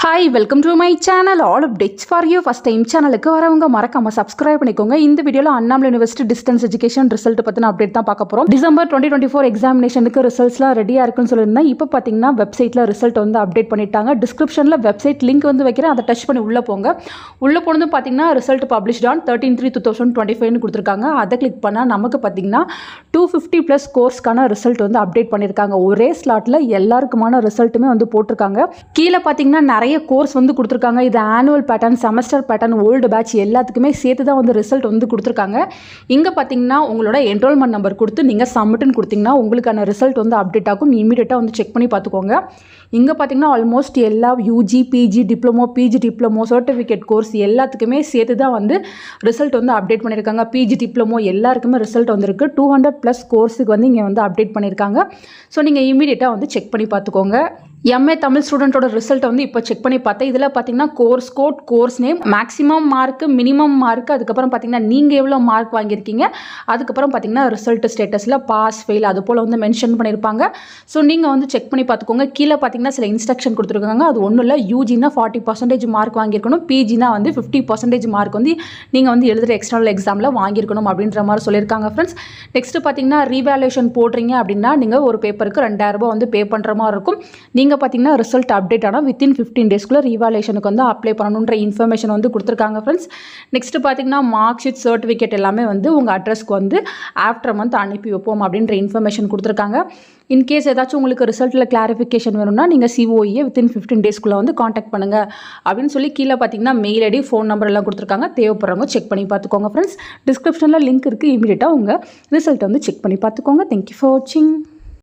Hi, welcome to my channel. All updates for you. First time சேனலுக்கு வரவங்க மறக்காம subscribe பண்ணிக்கோங்க. இந்த வீடியோல Annamalai university distance education result பத்தின அப்டேட் தான் பார்க்க போறோம். டிசம்பர் 2024 எக்ஸாமினேஷனுக்கு ரிசல்ட்ஸ்லாம் ரெடியா இருக்குன்னு சொல்லிருந்தேன். இப்போ பாத்தீங்கன்னா வெப்சைட்ல ரிசல்ட் வந்து அப்டேட் பண்ணிட்டாங்க. டிஸ்கிரிப்ஷன்ல வெப்சைட் லிங்க் வந்து வைக்கிறேன். அதை டச் பண்ணி உள்ள போங்க. உள்ள போனது பாத்தீங்கன்னா ரிசல்ட் பப்ளிஷ்ட் ஆன் 13/3/2025 னு கொடுத்திருக்காங்க. அதை கிளிக் பண்ணா நமக்கு பாத்தீங்கன்னா 250+ கோர்ஸ்க்கான ரிசல்ட் வந்து அப்டேட் பண்ணிருக்காங்க. ஒரே ஸ்லாட்ல எல்லாருக்குமான ரிசல்ட்டுமே வந்து போட்டிருக்காங்க. கீழே பாத்தீங்கன்னா நிறைய கோர்ஸ் வந்து கொடுத்துருக்காங்க. இது annual pattern, semester pattern, old batch எல்லாத்துக்குமே சேர்த்து தான் வந்து ரிசல்ட் வந்து கொடுத்துருக்காங்க. இங்கே பார்த்தீங்கன்னா உங்களோட என்ரோல்மெண்ட் நம்பர் கொடுத்து நீங்கள் சப்மிட்னு கொடுத்தீங்கன்னா உங்களுக்கான ரிசல்ட் வந்து அப்டேட் ஆகும். இமீடியட்டாக வந்து செக் பண்ணி பார்த்துக்கோங்க. இங்கே பார்த்தீங்கன்னா ஆல்மோஸ்ட் எல்லா UG, PG diploma, certificate course எல்லாத்துக்குமே சேர்த்து தான் வந்து ரிசல்ட் வந்து அப்டேட் பண்ணியிருக்காங்க. பிஜி டிப்ளமோ எல்லாருக்குமே ரிசல்ட் வந்திருக்கு. 200+ கோர்ஸுக்கு வந்து இங்கே வந்து அப்டேட் பண்ணியிருக்காங்க. ஸோ நீங்கள் இமீடியட்டாக வந்து செக் பண்ணி பார்த்துக்கோங்க. எம்ஏ தமிழ் ஸ்டூடெண்ட்டோட ரிசல்ட் வந்து இப்போ செக் பண்ணி பார்த்தேன். இதில் பார்த்தீங்கன்னா course code, course name, maximum mark, minimum mark, அதுக்கப்புறம் பார்த்தீங்கன்னா நீங்கள் எவ்வளோ மார்க் வாங்கியிருக்கீங்க, அதுக்கப்புறம் பார்த்தீங்கன்னா ரிசல்ட் ஸ்டேட்டஸில் பாஸ், ஃபெயில் அது போல் வந்து மென்ஷன் பண்ணியிருப்பாங்க. ஸோ நீங்கள் வந்து செக் பண்ணி பார்த்துக்கோங்க. கீழே பார்த்தீங்கன்னா சில இன்ஸ்ட்ரக்ஷன் கொடுத்துருக்காங்க. அது ஒன்றும் இல்லை, யூஜினா 40% மார்க் வாங்கியிருக்கணும், பிஜினா வந்து 50% மார்க் வந்து நீங்கள் வந்து எழுதுகிற எக்ஸ்டர்னல் எக்ஸாமில் வாங்கியிருக்கணும் அப்படின்ற மாதிரி சொல்லியிருக்காங்க ஃப்ரெண்ட்ஸ். நெக்ஸ்ட்டு பார்த்தீங்கன்னா ரீவேல்யூஷன் போடுறீங்க அப்படின்னா நீங்கள் ஒரு பேப்பருக்கு 2000 ரூபாய் வந்து பே பண்ணுற மாதிரி இருக்கும். நீங்கள் பார்த்தீங்கன்னா ரிசல்ட் அப்டேட் ஆனால் வித்தின் 15 டேஸ்க்குள்ள ரீவாலேஷனுக்கு வந்து அப்ளை பண்ணணுன்ற இன்ஃபர்மேஷன் வந்து கொடுத்துருக்காங்க ஃப்ரெண்ட்ஸ். நெக்ஸ்ட் பார்த்தீங்கன்னா மார்க் ஷீட், சர்டிஃபிகேட் எல்லாமே வந்து உங்கள் அட்ரஸ்க்கு வந்து ஆஃப்டர் மந்த் அனுப்பி வைப்போம் அப்படின்ற இன்ஃபர்மேஷன் கொடுத்துருக்காங்க. இன்கேஸ் ஏதாச்சும் உங்களுக்கு ரிசல்ட்டில் கிளாரிஃபிகேஷன் வேணும்னா நீங்கள் சிஓஇயை வித்தின் 15 டேஸ்க்குள்ளே வந்து காண்டாக்ட் பண்ணுங்கள் அப்படின்னு சொல்லி கீழே பார்த்தீங்கன்னா மெயில் ஐடி, ஃபோன் நம்பர் எல்லாம் கொடுத்துருக்காங்க. தேவைப்படுறவங்க செக் பண்ணி பார்த்துக்கோங்க ஃப்ரெண்ட்ஸ். டிஸ்கிரிப்ஷனில் லிங்க் இருக்குது. இமீடியட்டாக உங்கள் ரிசல்ட்டை வந்து செக் பண்ணி பார்த்துக்கோங்க. தேங்க்யூ ஃபார் வாட்சிங்.